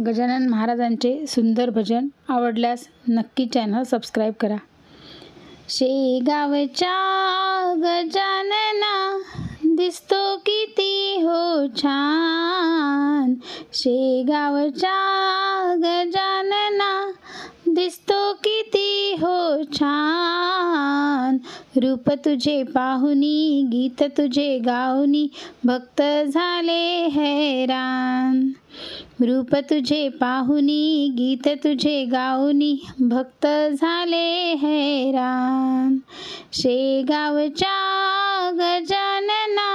गजानन महाराजांचे सुंदर भजन आवडल्यास नक्की चॅनल सबस्क्राईब करा. शेगावच्या गजानना दिसतो किती हो छान. शेगावच्या गजानना दिसतो किती हो छान. रूप तुझे पाहुनी गीत तुझे गाऊनी भक्त झाले हैरान. रूप तुझे पाहुनी गीत तुझे गाऊनी भक्त झाले हैरान. शेगावच्या गजानना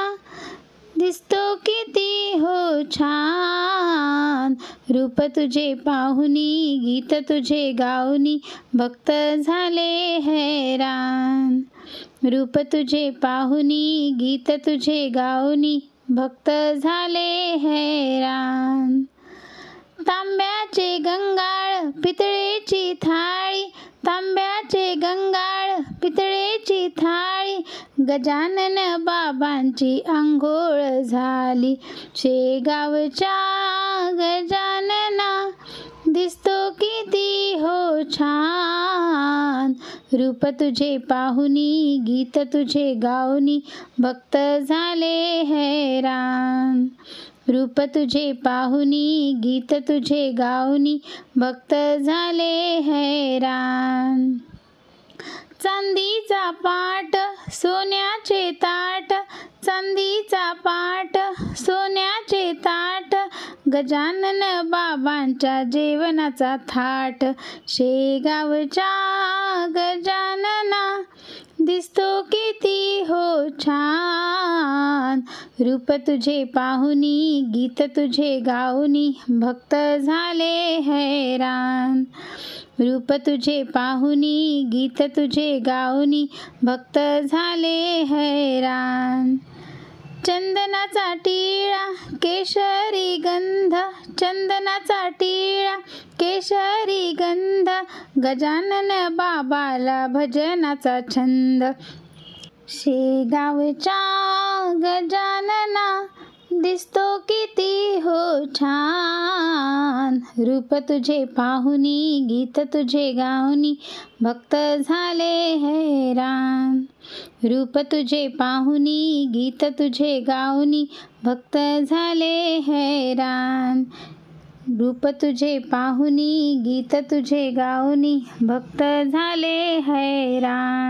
दिसतो किती हो छान. रूप तुझे पाहुनी गीत तुझे गाऊनी भक्त झाले हैरान. रूप तुझे पाहुनी गीत तुझे गाऊनी भक्त झाले हैरान. तांब्याचे गंगाळ पितळेची थाळी, तांब्याचे गंगाळ पितळेची थाळी, गजानन बाबांची अंघोळ झाली. शेगावच्या गजानना दिसतो किती हो छान. रूप तुझे पाहुनी गीत तुझे गाऊनी भक्त झाले हैरान. रूप तुझे पाहुनी गीत तुझे गाऊनी भक्त झाले हैरान. चांदीचा पाट सोन्याचे ताट, चांदीचा पाट सोन्याचे ताट, गजानन बाबांच्या जेवणाचा थाट. शेगावच्या गजानना दिसतो किती हो छान. रूप तुझे पाहुनी गीत तुझे गाऊनी भक्त झाले हैरान. रूप तुझे पाहुनी गीत तुझे गाऊनी भक्त झाले हैरान. चंदनाचा टिळा केशरी गंध, चंदनाचा टिळा केशरी गंध, गजानन बाबाला भजनाचा छंद. शेगावच्या गजानना दिसतो किती हो छान. रूप तुझे पाहुनी गीत तुझे गाऊनी भक्त झाले हैरान. रूप तुझे पाहुनी गीत तुझे गाऊनी भक्त झाले हैरान. रूप तुझे पाहुनी गीत तुझे गाऊनी भक्त झाले हैरान.